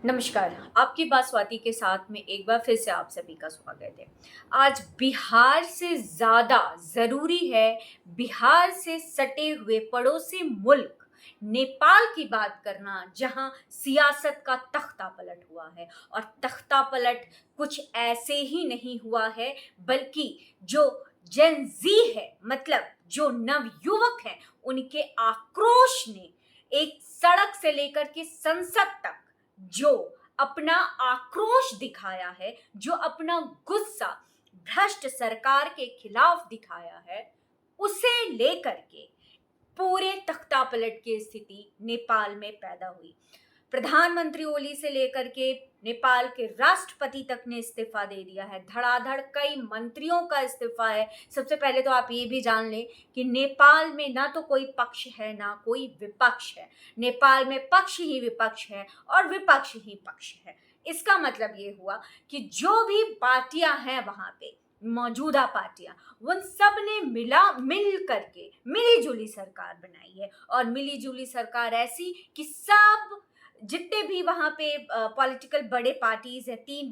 नमस्कार, आपकी बात स्वाति के साथ में एक बार फिर से आप सभी का स्वागत है। आज बिहार से ज़्यादा ज़रूरी है बिहार से सटे हुए पड़ोसी मुल्क नेपाल की बात करना, जहां सियासत का तख्ता पलट हुआ है। और तख्ता पलट कुछ ऐसे ही नहीं हुआ है, बल्कि जो जेन ज़ी है, मतलब जो नवयुवक हैं, उनके आक्रोश ने एक सड़क से लेकर के संसद तक जो अपना आक्रोश दिखाया है, जो अपना गुस्सा भ्रष्ट सरकार के खिलाफ दिखाया है, उसे लेकर के पूरे तख्तापलट की स्थिति नेपाल में पैदा हुई। प्रधानमंत्री ओली से लेकर के नेपाल के राष्ट्रपति तक ने इस्तीफा दे दिया है। धड़ाधड़ कई मंत्रियों का इस्तीफा है। सबसे पहले तो आप ये भी जान लें कि नेपाल में ना तो कोई पक्ष है ना कोई विपक्ष है। नेपाल में पक्ष ही विपक्ष है और विपक्ष ही पक्ष है। इसका मतलब ये हुआ कि जो भी पार्टियां हैं वहां पे मौजूदा पार्टियां, उन सब ने मिल करके मिली जुली सरकार बनाई है। और मिली जुली सरकार ऐसी कि सब जितने भी वहाँ पे पॉलिटिकल बड़े पार्टीज हैं, तीन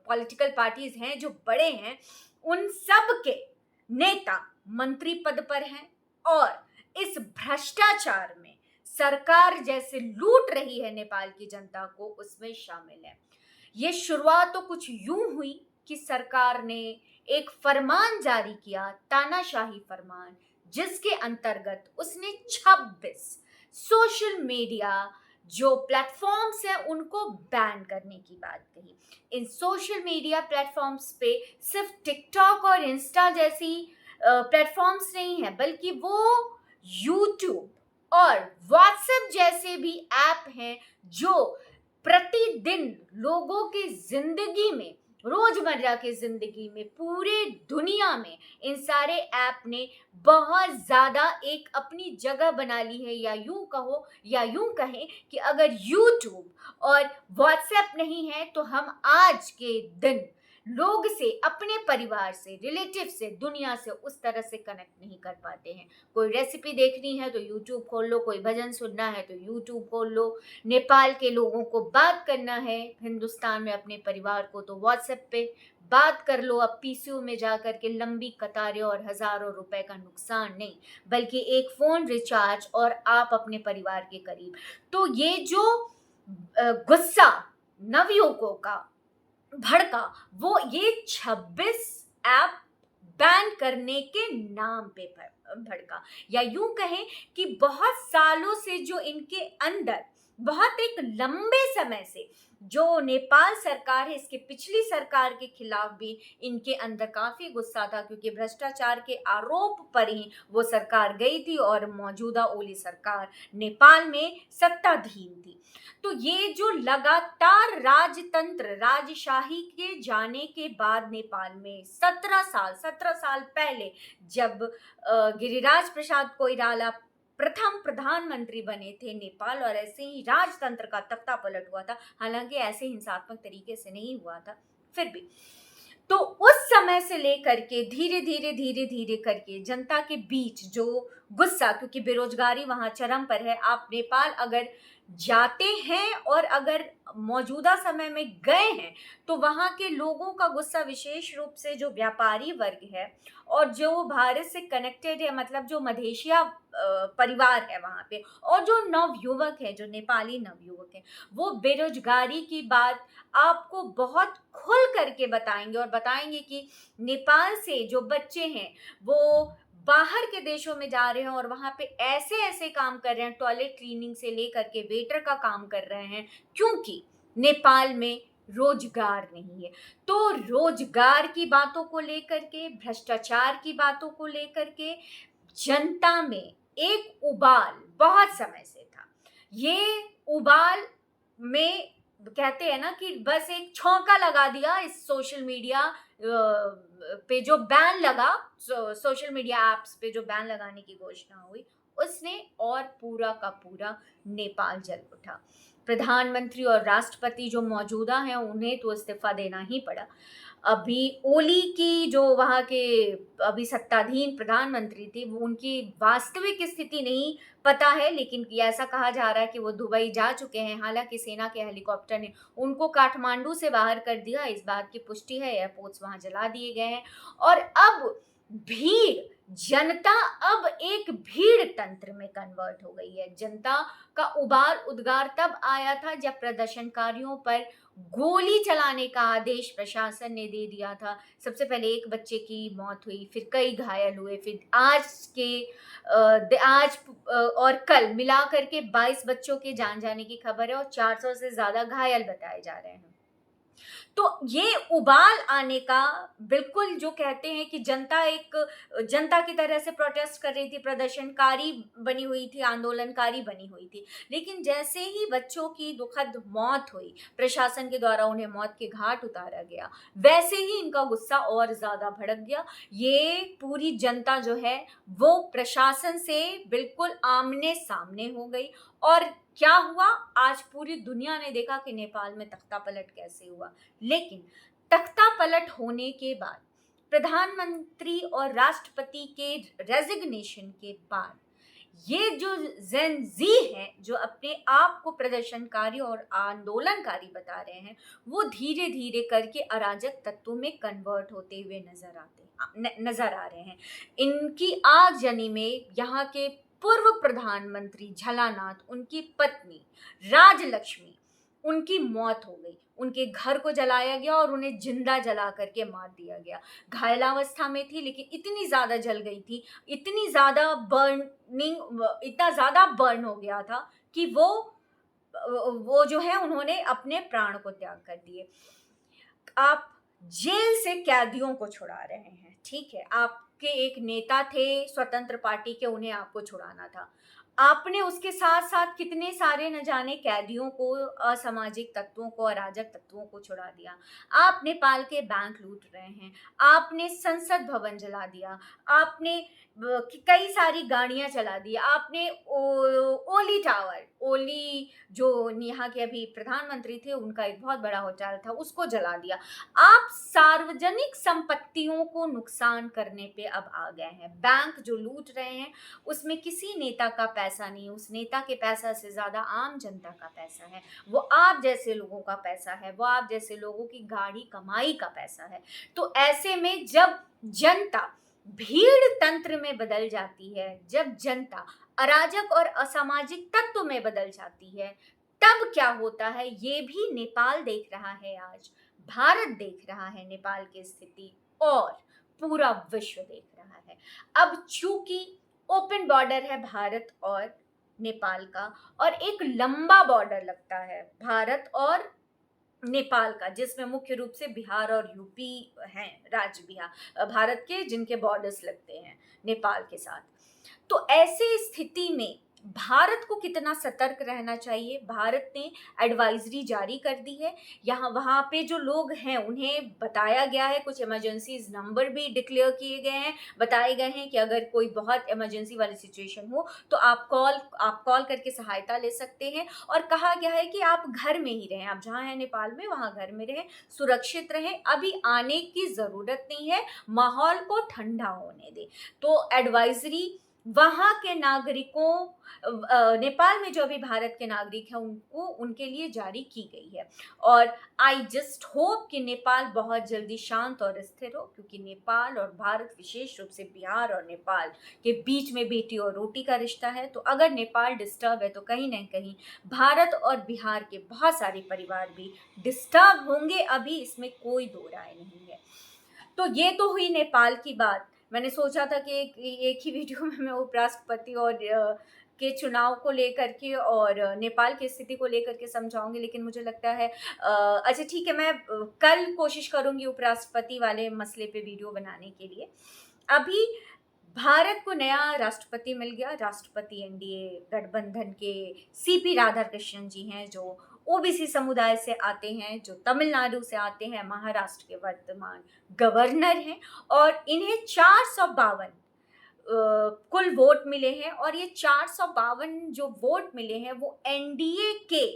पॉलिटिकल पार्टीज हैं जो बड़े हैं, उन सब के नेता मंत्री पद पर हैं। और इस भ्रष्टाचार में सरकार जैसे लूट रही है नेपाल की जनता को, उसमें शामिल है। ये शुरुआत तो कुछ यूं हुई कि सरकार ने एक फरमान जारी किया, तानाशाही फरमान, जिसके अंतर्गत उसने 26 सोशल मीडिया जो प्लेटफॉर्म्स हैं उनको बैन करने की बात कही। इन सोशल मीडिया प्लेटफॉर्म्स पे सिर्फ टिकटॉक और इंस्टा जैसी प्लेटफॉर्म्स नहीं है, बल्कि वो यूट्यूब और व्हाट्सएप जैसे भी ऐप हैं जो प्रतिदिन लोगों की जिंदगी में, रोजमर्रा की जिंदगी में, पूरे दुनिया में इन सारे ऐप ने बहुत ज्यादा एक अपनी जगह बना ली है। या यूं कहो या यूं कहें कि अगर यूट्यूब और व्हाट्सएप नहीं है तो हम आज के दिन लोग से, अपने परिवार से, रिलेटिव से, दुनिया से उस तरह से कनेक्ट नहीं कर पाते हैं। कोई रेसिपी देखनी है तो यूट्यूब खोल लो, कोई भजन सुनना है तो यूट्यूब खोल लो, नेपाल के लोगों को बात करना है हिंदुस्तान में अपने परिवार को तो व्हाट्सएप पे बात कर लो। अब पीसीओ में जा कर के लंबी कतारें और हजारों रुपए का नुकसान नहीं, बल्कि एक फोन रिचार्ज और आप अपने परिवार के करीब। तो ये जो गुस्सा नवयुवकों का भड़का, वो ये 26 ऐप बैन करने के नाम पे भड़का। या यूं कहें कि बहुत सालों से जो इनके अंदर, बहुत एक लंबे समय से जो नेपाल सरकार है, इसके पिछली सरकार के खिलाफ भी इनके अंदर काफी गुस्सा था, क्योंकि भ्रष्टाचार के आरोप पर ही वो सरकार गई थी और मौजूदा ओली सरकार नेपाल में सत्ताधीन थी। तो ये जो लगातार राजतंत्र, राजशाही के जाने के बाद नेपाल में 17 साल पहले जब गिरिराज प्रसाद कोइराला प्रथम प्रधानमंत्री बने थे नेपाल, और ऐसे ही राजतंत्र का तख्ता पलट हुआ था। हालांकि ऐसे हिंसात्मक तरीके से नहीं हुआ था, फिर भी तो उस समय से लेकर के धीरे धीरे करके जनता के बीच जो गुस्सा, क्योंकि बेरोजगारी वहां चरम पर है। आप नेपाल अगर जाते हैं और अगर मौजूदा समय में गए हैं तो वहां के लोगों का गुस्सा, विशेष रूप से जो व्यापारी वर्ग है और जो भारत से कनेक्टेड है, मतलब जो मधेशिया परिवार है वहां पे, और जो नवयुवक है, जो नेपाली नवयुवक है, वो बेरोजगारी की बात आपको बहुत खुल करके बताएंगे। और बताएंगे कि नेपाल से जो बच्चे हैं वो बाहर के देशों में जा रहे हैं और वहां पे ऐसे ऐसे काम कर रहे हैं, टॉयलेट क्लीनिंग से लेकर के वेटर का काम कर रहे हैं, क्योंकि नेपाल में रोजगार नहीं है। तो रोजगार की बातों को लेकर के, भ्रष्टाचार की बातों को लेकर के जनता में एक उबाल बहुत समय से था। ये उबाल में कहते हैं ना कि बस एक छौंका लगा दिया इस सोशल मीडिया पे जो बैन लगा, सोशल मीडिया एप्स पे जो बैन लगाने की घोषणा हुई, उसने और पूरा का पूरा नेपाल जल उठा। प्रधानमंत्री और राष्ट्रपति जो मौजूदा हैं उन्हें तो इस्तीफा देना ही पड़ा। अभी ओली की जो वहाँ के अभी सत्ताधीन प्रधानमंत्री थी, वो उनकी वास्तविक स्थिति नहीं पता है, लेकिन ये ऐसा कहा जा रहा है कि वो दुबई जा चुके हैं। हालांकि सेना के हेलीकॉप्टर ने उनको काठमांडू से बाहर कर दिया, इस बात की पुष्टि है, एयरपोर्ट्स वहां जला दिए गए हैं। और अब भीड़, जनता अब एक भीड़ तंत्र में कन्वर्ट हो गई है। जनता का उबाल उद्गार तब आया था जब प्रदर्शनकारियों पर गोली चलाने का आदेश प्रशासन ने दे दिया था। सबसे पहले एक बच्चे की मौत हुई, फिर कई घायल हुए, फिर आज और कल मिला करके 22 बच्चों के जान जाने की खबर है और 400 से ज्यादा घायल बताए जा रहे हैं। तो ये उबाल आने का, बिल्कुल जो कहते हैं कि जनता की तरह से प्रोटेस्ट कर रही थी, प्रदर्शनकारी बनी हुई थी, आंदोलनकारी बनी हुई थी, लेकिन जैसे ही बच्चों की दुखद मौत हुई, प्रशासन के द्वारा उन्हें मौत के घाट उतारा गया, वैसे ही इनका गुस्सा और ज्यादा भड़क गया। ये पूरी जनता जो है वो प्रशासन से बिल्कुल आमने सामने हो गई। और क्या हुआ, आज पूरी दुनिया ने देखा कि नेपाल में तख्ता पलट कैसे हुआ। लेकिन तख्ता पलट होने के बाद, प्रधानमंत्री और राष्ट्रपति के रेजिग्नेशन के बाद, ये जो जेन जी है, जो अपने आप को प्रदर्शनकारी और आंदोलनकारी बता रहे हैं, वो धीरे धीरे करके अराजक तत्वों में कन्वर्ट होते हुए नजर आ रहे हैं। इनकी आगजनी में यहाँ के पूर्व प्रधानमंत्री झलानाथ, उनकी पत्नी राजलक्ष्मी, उनकी मौत हो गई। उनके घर को जलाया गया और उन्हें जिंदा जला करके मार दिया गया। घायलावस्था में थी, लेकिन इतनी ज्यादा जल गई थी, इतनी ज्यादा इतना ज्यादा बर्न हो गया था कि वो जो है उन्होंने अपने प्राण को त्याग कर दिए। आप जेल से कैदियों को छुड़ा रहे हैं, ठीक है, आपके एक नेता थे स्वतंत्र पार्टी के, उन्हें आपको छुड़ाना था। आपने उसके साथ साथ कितने सारे न जाने कैदियों को, असामाजिक तत्वों को, अराजक तत्वों को छुड़ा दिया। आप नेपाल के बैंक लूट रहे हैं, आपने संसद भवन जला दिया, आपने कई सारी गाड़ियां चला दी, आपने ओली टावर, ओली जो यहाँ के अभी प्रधानमंत्री थे, उनका एक बहुत बड़ा होटल था, उसको जला दिया। आप सार्वजनिक संपत्तियों को नुकसान करने पे अब आ गए हैं। बैंक जो लूट रहे हैं उसमें किसी नेता का पैसा नहीं, उस नेता के पैसा से ज्यादा आम जनता का पैसा है, वो आप जैसे लोगों का पैसा है, वो आप जैसे लोगों की गाढ़ी कमाई का पैसा है। तो ऐसे में जब जनता भीड़ तंत्र में बदल जाती है, जब जनता अराजक और असामाजिक तत्व में बदल जाती है, तब क्या होता है ये भी नेपाल देख रहा है। आज भारत देख रहा है नेपाल की स्थिति, और पूरा विश्व देख रहा है। अब चूंकि ओपन बॉर्डर है भारत और नेपाल का, और एक लंबा बॉर्डर लगता है भारत और नेपाल का, जिसमें मुख्य रूप से बिहार और यूपी हैं, राज्य बिहार भारत के, जिनके बॉर्डर्स लगते हैं नेपाल के साथ। तो ऐसे स्थिति में भारत को कितना सतर्क रहना चाहिए। भारत ने एडवाइजरी जारी कर दी है, यहाँ वहाँ पे जो लोग हैं उन्हें बताया गया है, कुछ इमरजेंसी नंबर भी डिक्लेयर किए गए हैं, बताए गए हैं कि अगर कोई बहुत इमरजेंसी वाली सिचुएशन हो तो आप कॉल करके सहायता ले सकते हैं। और कहा गया है कि आप घर में ही रहें, आप जहाँ हैं नेपाल में वहाँ घर में रहें, सुरक्षित रहें, अभी आने की ज़रूरत नहीं है, माहौल को ठंडा होने दें। तो एडवाइजरी वहाँ के नागरिकों, नेपाल में जो अभी भारत के नागरिक हैं उनको, उनके लिए जारी की गई है। और आई जस्ट होप कि नेपाल बहुत जल्दी शांत और स्थिर हो, क्योंकि नेपाल और भारत, विशेष रूप से बिहार और नेपाल के बीच में बेटी और रोटी का रिश्ता है। तो अगर नेपाल डिस्टर्ब है तो कहीं ना कहीं भारत और बिहार के बहुत सारे परिवार भी डिस्टर्ब होंगे, अभी इसमें कोई दो राय नहीं है। तो ये तो हुई नेपाल की बात। मैंने सोचा था कि एक ही वीडियो में मैं उपराष्ट्रपति और के चुनाव को लेकर के और नेपाल की स्थिति को लेकर के समझाऊंगी, लेकिन मुझे लगता है अच्छा ठीक है, मैं कल कोशिश करूंगी उपराष्ट्रपति वाले मसले पे वीडियो बनाने के लिए। अभी भारत को नया राष्ट्रपति मिल गया। राष्ट्रपति एनडीए गठबंधन के सीपी राधाकृष्णन जी हैं, जो ओबीसी समुदाय से आते हैं, जो तमिलनाडु से आते हैं, महाराष्ट्र के वर्तमान गवर्नर हैं, और इन्हें 452 कुल वोट मिले हैं और ये 452 जो वोट मिले हैं वो एनडीए के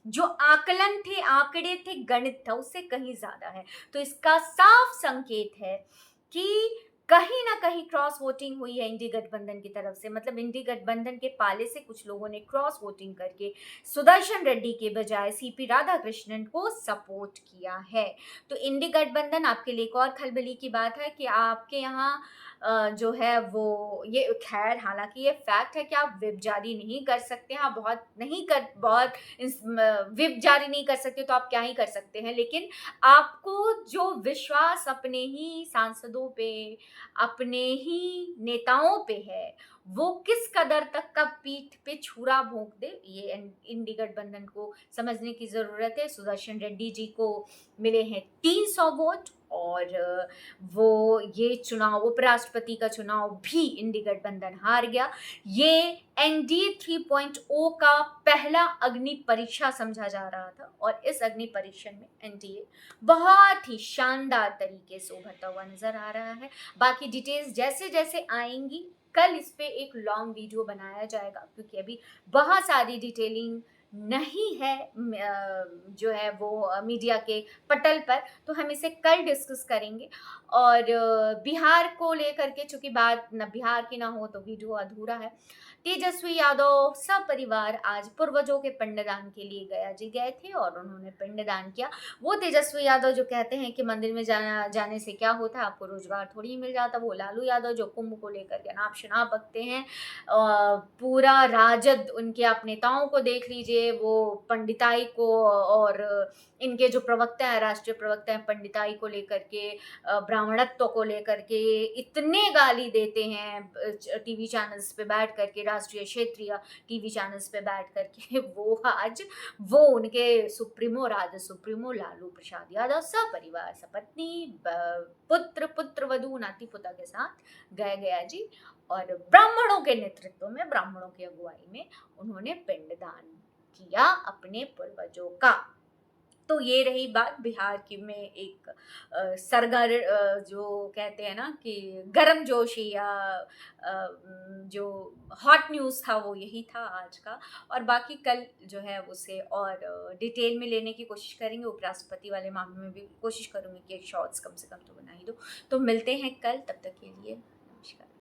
जो आकलन थे, आंकड़े थे, गणित था, उससे कहीं ज्यादा है। तो इसका साफ संकेत है कि कहीं ना कहीं क्रॉस वोटिंग हुई है इंडी गठबंधन की तरफ से। मतलब इंडी गठबंधन के पाले से कुछ लोगों ने क्रॉस वोटिंग करके सुदर्शन रेड्डी के बजाय सीपी राधाकृष्णन को सपोर्ट किया है। तो इंडी गठबंधन आपके लिए एक और खलबली की बात है कि आपके यहाँ जो है वो ये खैर, हालांकि ये फैक्ट है कि आप विप जारी नहीं कर सकते हैं, आप बहुत विप जारी नहीं कर सकते, तो आप क्या ही कर सकते हैं। लेकिन आपको जो विश्वास अपने ही सांसदों पे, अपने ही नेताओं पे है, वो किस कदर तक का पीठ पे छुरा भोंक दे, ये इंडी गठबंधन को समझने की जरूरत है। सुदर्शन रेड्डी जी को मिले हैं 300 वोट और वो ये चुनाव, उपराष्ट्रपति का चुनाव भी इंडी गठबंधन हार गया। ये एनडीए 3.0 का पहला अग्नि परीक्षा समझा जा रहा था और इस अग्नि परीक्षण में एनडीए बहुत ही शानदार तरीके से उभरता हुआ नजर आ रहा है। बाकी डिटेल्स जैसे जैसे आएंगी, कल इस पे एक लॉन्ग वीडियो बनाया जाएगा, क्योंकि अभी बहुत सारी डिटेलिंग नहीं है जो है वो मीडिया के पटल पर, तो हम इसे कल डिस्कस करेंगे। और बिहार को लेकर के, चूंकि बात न बिहार की ना हो तो वीडियो अधूरा है। तेजस्वी यादव सपरिवार आज पूर्वजों के पिंडदान के लिए गया जी गए थे और उन्होंने पिंडदान किया। वो तेजस्वी यादव जो कहते हैं कि मंदिर में जाने से क्या होता है, आपको रोजगार थोड़ी ही मिल जाता, वो लालू यादव जो कुंभ को लेकर के नाप शनाप बकते हैं, पूरा राजद उनके आप नेताओं को देख लीजिए, वो पंडिताई को और इनके जो प्रवक्ता है, राष्ट्रीय प्रवक्ता है, पंडिताई को लेकर के, ब्राह्मणत्व को लेकर के इतने गाली देते हैं टीवी चैनल्स पे बैठ करके, राष्ट्रीय क्षेत्रीय टीवी चैनल्स पे बैठ करके। वो आज वो उनके सुप्रीमो लालू प्रसाद यादव सपरिवार, सपत्नी, पुत्र वधू, नाती पोता के साथ गया जी और ब्राह्मणों के नेतृत्व में, ब्राह्मणों की अगुवाई में उन्होंने पिंडदान किया अपने पूर्वजों का। तो ये रही बात बिहार की में एक सरगर जो कहते हैं ना कि गर्मजोशी या जो हॉट न्यूज़ था, वो यही था आज का। और बाकी कल जो है उसे और डिटेल में लेने की कोशिश करेंगे। उपराष्ट्रपति वाले मामले में भी कोशिश करूँगी कि एक शॉर्ट्स कम से कम तो बना ही दो। तो मिलते हैं कल, तब तक के लिए नमस्कार।